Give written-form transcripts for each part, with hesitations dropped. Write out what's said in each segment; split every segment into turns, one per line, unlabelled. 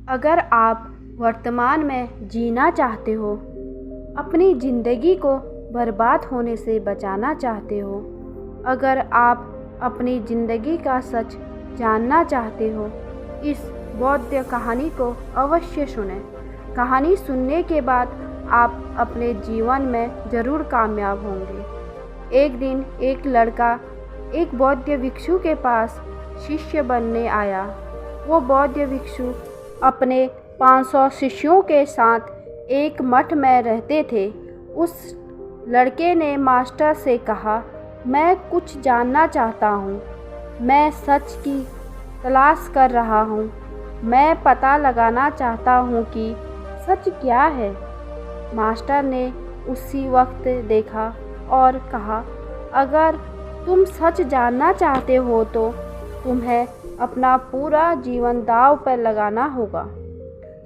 अगर आप वर्तमान में जीना चाहते हो, अपनी ज़िंदगी को बर्बाद होने से बचाना चाहते हो, अगर आप अपनी ज़िंदगी का सच जानना चाहते हो, इस बौद्ध कहानी को अवश्य सुनें। कहानी सुनने के बाद आप अपने जीवन में ज़रूर कामयाब होंगे। एक दिन एक लड़का एक बौद्ध भिक्षु के पास शिष्य बनने आया। वो बौद्ध भिक्षु अपने 500 शिष्यों के साथ एक मठ में रहते थे। उस लड़के ने मास्टर से कहा, मैं कुछ जानना चाहता हूँ, मैं सच की तलाश कर रहा हूँ, मैं पता लगाना चाहता हूँ कि सच क्या है। मास्टर ने उसी वक्त देखा और कहा, अगर तुम सच जानना चाहते हो तो तुम्हें अपना पूरा जीवन दांव पर लगाना होगा।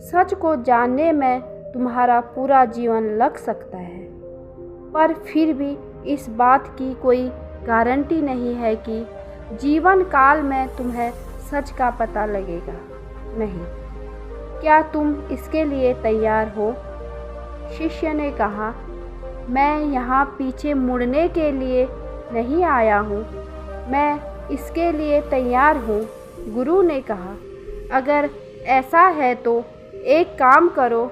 सच को जानने में तुम्हारा पूरा जीवन लग सकता है, पर फिर भी इस बात की कोई गारंटी नहीं है कि जीवन काल में तुम्हें सच का पता लगेगा नहीं। क्या तुम इसके लिए तैयार हो? शिष्य ने कहा, मैं यहाँ पीछे मुड़ने के लिए नहीं आया हूँ, मैं इसके लिए तैयार हूँ। गुरु ने कहा, अगर ऐसा है तो एक काम करो,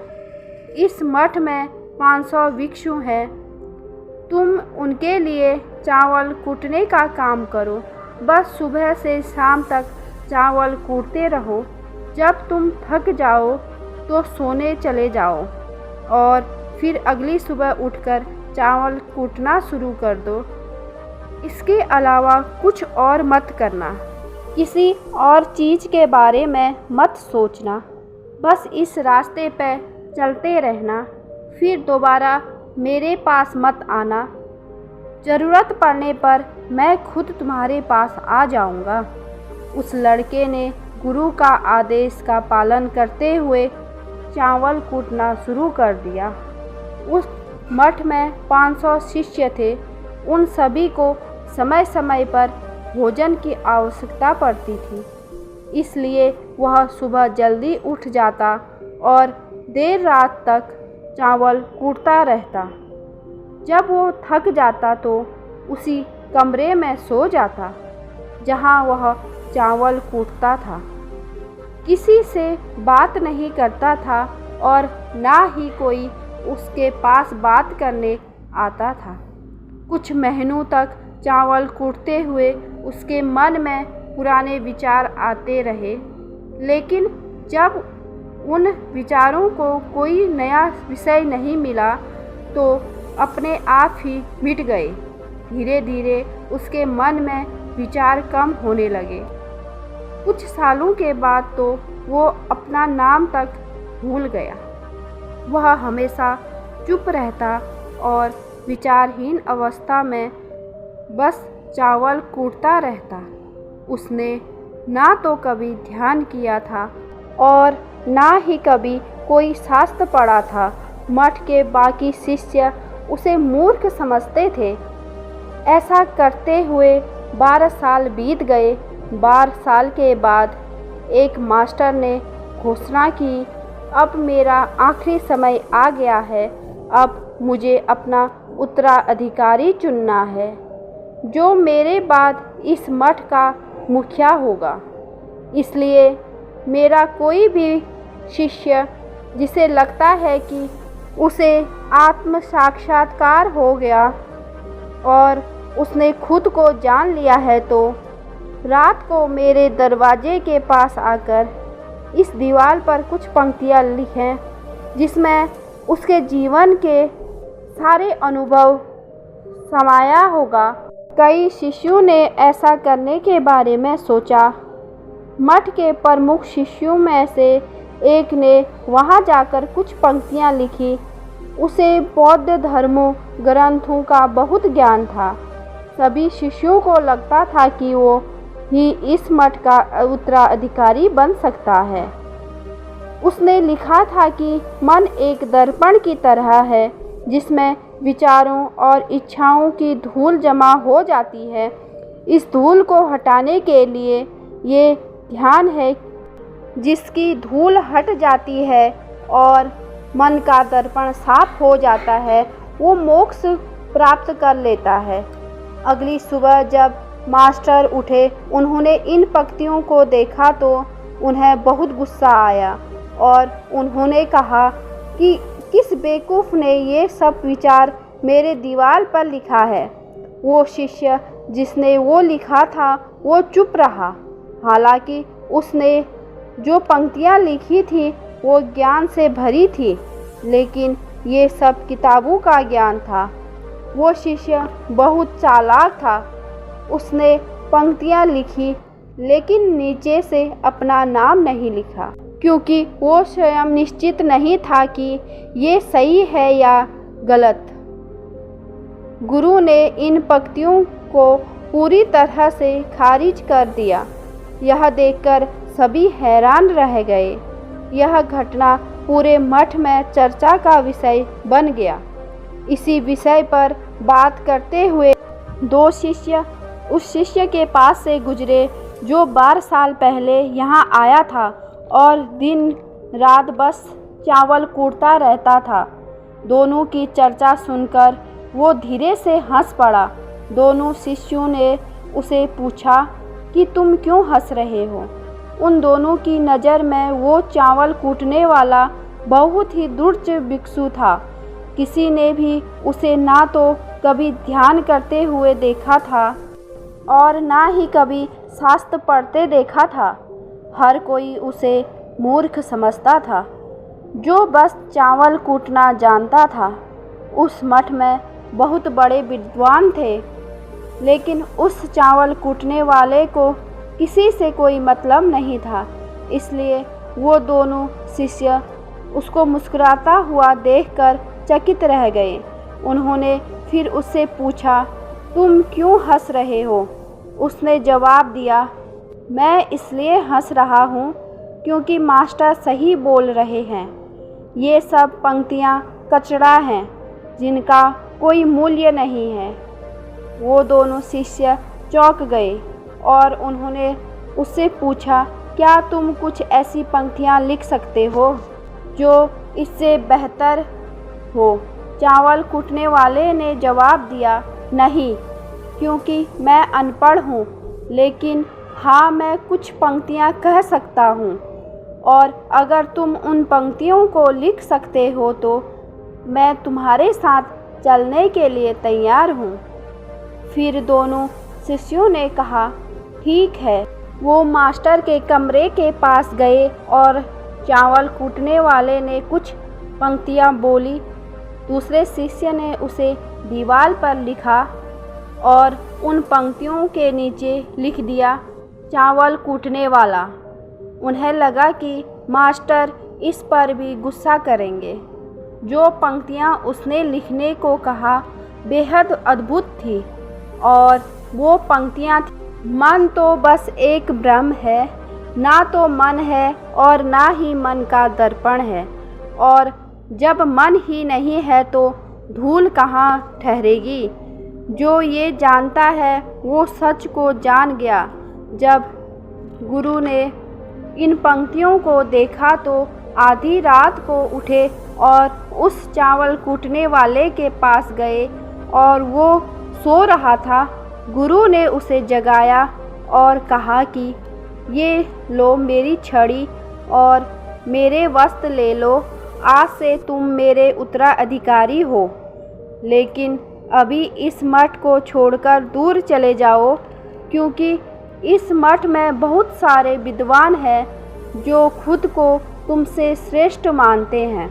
इस मठ में 500 भिक्षु हैं, तुम उनके लिए चावल कूटने का काम करो। बस सुबह से शाम तक चावल कूटते रहो। जब तुम थक जाओ तो सोने चले जाओ और फिर अगली सुबह उठकर चावल कूटना शुरू कर दो। इसके अलावा कुछ और मत करना, किसी और चीज़ के बारे में मत सोचना। बस इस रास्ते पर चलते रहना, फिर दोबारा मेरे पास मत आना। ज़रूरत पड़ने पर मैं खुद तुम्हारे पास आ जाऊंगा। उस लड़के ने गुरु का आदेश का पालन करते हुए चावल कूटना शुरू कर दिया। उस मठ में 500 शिष्य थे। उन सभी को समय समय पर भोजन की आवश्यकता पड़ती थी, इसलिए वह सुबह जल्दी उठ जाता और देर रात तक चावल कूटता रहता। जब वो थक जाता तो उसी कमरे में सो जाता जहां वह चावल कूटता था। किसी से बात नहीं करता था और ना ही कोई उसके पास बात करने आता था। कुछ महीनों तक चावल कूटते हुए उसके मन में पुराने विचार आते रहे, लेकिन जब उन विचारों को कोई नया विषय नहीं मिला तो अपने आप ही मिट गए। धीरे धीरे उसके मन में विचार कम होने लगे। कुछ सालों के बाद तो वो अपना नाम तक भूल गया। वह हमेशा चुप रहता और विचारहीन अवस्था में बस चावल कूटता रहता। उसने ना तो कभी ध्यान किया था और ना ही कभी कोई शास्त्र पढ़ा था। मठ के बाकी शिष्य उसे मूर्ख समझते थे। ऐसा करते हुए 12 साल बीत गए। 12 साल के बाद एक मास्टर ने घोषणा की, अब मेरा आखिरी समय आ गया है। अब मुझे अपना उत्तराधिकारी चुनना है, जो मेरे बाद इस मठ का मुखिया होगा। इसलिए मेरा कोई भी शिष्य जिसे लगता है कि उसे आत्म साक्षात्कार हो गया और उसने खुद को जान लिया है, तो रात को मेरे दरवाजे के पास आकर इस दीवार पर कुछ पंक्तियाँ लिखें, जिसमें उसके जीवन के सारे अनुभव समाया होगा। कई शिष्यों ने ऐसा करने के बारे में सोचा। मठ के प्रमुख शिष्यों में से एक ने वहां जाकर कुछ पंक्तियां लिखी। उसे बौद्ध धर्मों ग्रंथों का बहुत ज्ञान था। सभी शिष्यों को लगता था कि वो ही इस मठ का उत्तराधिकारी बन सकता है। उसने लिखा था कि मन एक दर्पण की तरह है, जिसमें विचारों और इच्छाओं की धूल जमा हो जाती है। इस धूल को हटाने के लिए ये ध्यान है जिसकी धूल हट जाती है और मन का दर्पण साफ हो जाता है, वो मोक्ष प्राप्त कर लेता है। अगली सुबह जब मास्टर उठे, उन्होंने इन पंक्तियों को देखा तो उन्हें बहुत गुस्सा आया और उन्होंने कहा कि किस बेवकूफ़ ने ये सब विचार मेरे दीवार पर लिखा है। वो शिष्य जिसने वो लिखा था वो चुप रहा। हालांकि उसने जो पंक्तियाँ लिखी थी वो ज्ञान से भरी थी, लेकिन ये सब किताबों का ज्ञान था। वो शिष्य बहुत चालाक था। उसने पंक्तियाँ लिखी लेकिन नीचे से अपना नाम नहीं लिखा, क्योंकि वो स्वयं निश्चित नहीं था कि ये सही है या गलत। गुरु ने इन पंक्तियों को पूरी तरह से खारिज कर दिया। यह देखकर सभी हैरान रह गए। यह घटना पूरे मठ में चर्चा का विषय बन गया। इसी विषय पर बात करते हुए दो शिष्य उस शिष्य के पास से गुजरे जो 12 साल पहले यहाँ आया था और दिन रात बस चावल कूटता रहता था। दोनों की चर्चा सुनकर वो धीरे से हंस पड़ा। दोनों शिष्यों ने उसे पूछा कि तुम क्यों हंस रहे हो। उन दोनों की नज़र में वो चावल कूटने वाला बहुत ही दुर्च भिक्षु था। किसी ने भी उसे ना तो कभी ध्यान करते हुए देखा था और ना ही कभी शास्त्र पढ़ते देखा था। हर कोई उसे मूर्ख समझता था जो बस चावल कूटना जानता था। उस मठ में बहुत बड़े विद्वान थे, लेकिन उस चावल कूटने वाले को किसी से कोई मतलब नहीं था। इसलिए वो दोनों शिष्य उसको मुस्कुराता हुआ देखकर चकित रह गए। उन्होंने फिर उससे पूछा, तुम क्यों हंस रहे हो? उसने जवाब दिया, मैं इसलिए हंस रहा हूँ क्योंकि मास्टर सही बोल रहे हैं। ये सब पंक्तियाँ कचरा हैं जिनका कोई मूल्य नहीं है। वो दोनों शिष्य चौंक गए और उन्होंने उससे पूछा, क्या तुम कुछ ऐसी पंक्तियाँ लिख सकते हो जो इससे बेहतर हो? चावल कूटने वाले ने जवाब दिया, नहीं, क्योंकि मैं अनपढ़ हूँ, लेकिन हाँ, मैं कुछ पंक्तियाँ कह सकता हूँ और अगर तुम उन पंक्तियों को लिख सकते हो तो मैं तुम्हारे साथ चलने के लिए तैयार हूँ। फिर दोनों शिष्यों ने कहा, ठीक है। वो मास्टर के कमरे के पास गए और चावल कूटने वाले ने कुछ पंक्तियाँ बोली। दूसरे शिष्य ने उसे दीवार पर लिखा और उन पंक्तियों के नीचे लिख दिया, चावल कूटने वाला। उन्हें लगा कि मास्टर इस पर भी गुस्सा करेंगे। जो पंक्तियाँ उसने लिखने को कहा बेहद अद्भुत थी और वो पंक्तियाँ थी, मन तो बस एक भ्रम है, ना तो मन है और ना ही मन का दर्पण है, और जब मन ही नहीं है तो धूल कहाँ ठहरेगी। जो ये जानता है वो सच को जान गया। जब गुरु ने इन पंक्तियों को देखा तो आधी रात को उठे और उस चावल कूटने वाले के पास गए और वो सो रहा था। गुरु ने उसे जगाया और कहा कि ये लो मेरी छड़ी और मेरे वस्त्र ले लो, आज से तुम मेरे उत्तराधिकारी हो। लेकिन अभी इस मठ को छोड़कर दूर चले जाओ, क्योंकि इस मठ में बहुत सारे विद्वान हैं जो खुद को तुमसे श्रेष्ठ मानते हैं।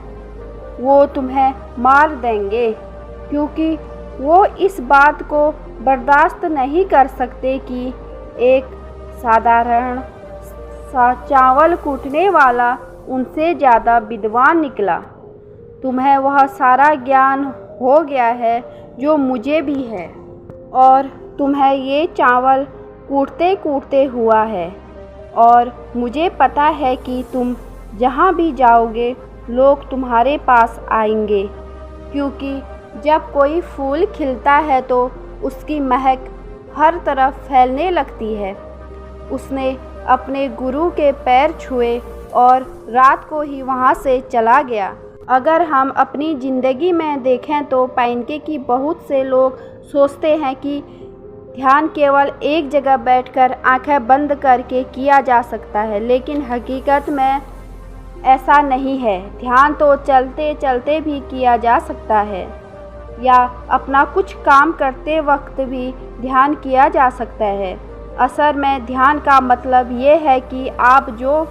वो तुम्हें मार देंगे, क्योंकि वो इस बात को बर्दाश्त नहीं कर सकते कि एक साधारण सा चावल कूटने वाला उनसे ज़्यादा विद्वान निकला। तुम्हें वह सारा ज्ञान हो गया है जो मुझे भी है, और तुम्हें ये चावल कूटते कूटते हुआ है, और मुझे पता है कि तुम जहाँ भी जाओगे लोग तुम्हारे पास आएंगे, क्योंकि जब कोई फूल खिलता है तो उसकी महक हर तरफ फैलने लगती है। उसने अपने गुरु के पैर छुए और रात को ही वहाँ से चला गया। अगर हम अपनी ज़िंदगी में देखें तो पैनकेकी बहुत से लोग सोचते हैं कि ध्यान केवल एक जगह बैठकर आंखें बंद करके किया जा सकता है, लेकिन हकीकत में ऐसा नहीं है। ध्यान तो चलते चलते भी किया जा सकता है या अपना कुछ काम करते वक्त भी ध्यान किया जा सकता है। असल में ध्यान का मतलब ये है कि आप जो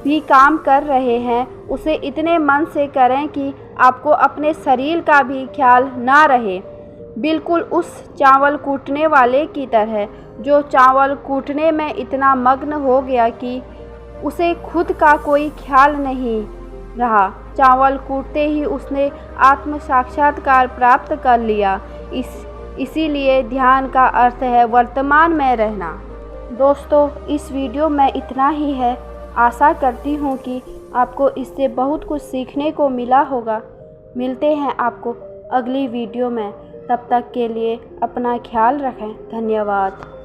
भी काम कर रहे हैं उसे इतने मन से करें कि आपको अपने शरीर का भी ख्याल ना रहे, बिल्कुल उस चावल कूटने वाले की तरह जो चावल कूटने में इतना मग्न हो गया कि उसे खुद का कोई ख्याल नहीं रहा। चावल कूटते ही उसने आत्म साक्षात्कार प्राप्त कर लिया। इसीलिए ध्यान का अर्थ है वर्तमान में रहना। दोस्तों, इस वीडियो में इतना ही है। आशा करती हूँ कि आपको इससे बहुत कुछ सीखने को मिला होगा। मिलते हैं आपको अगली वीडियो में। तब तक के लिए अपना ख्याल रखें। धन्यवाद।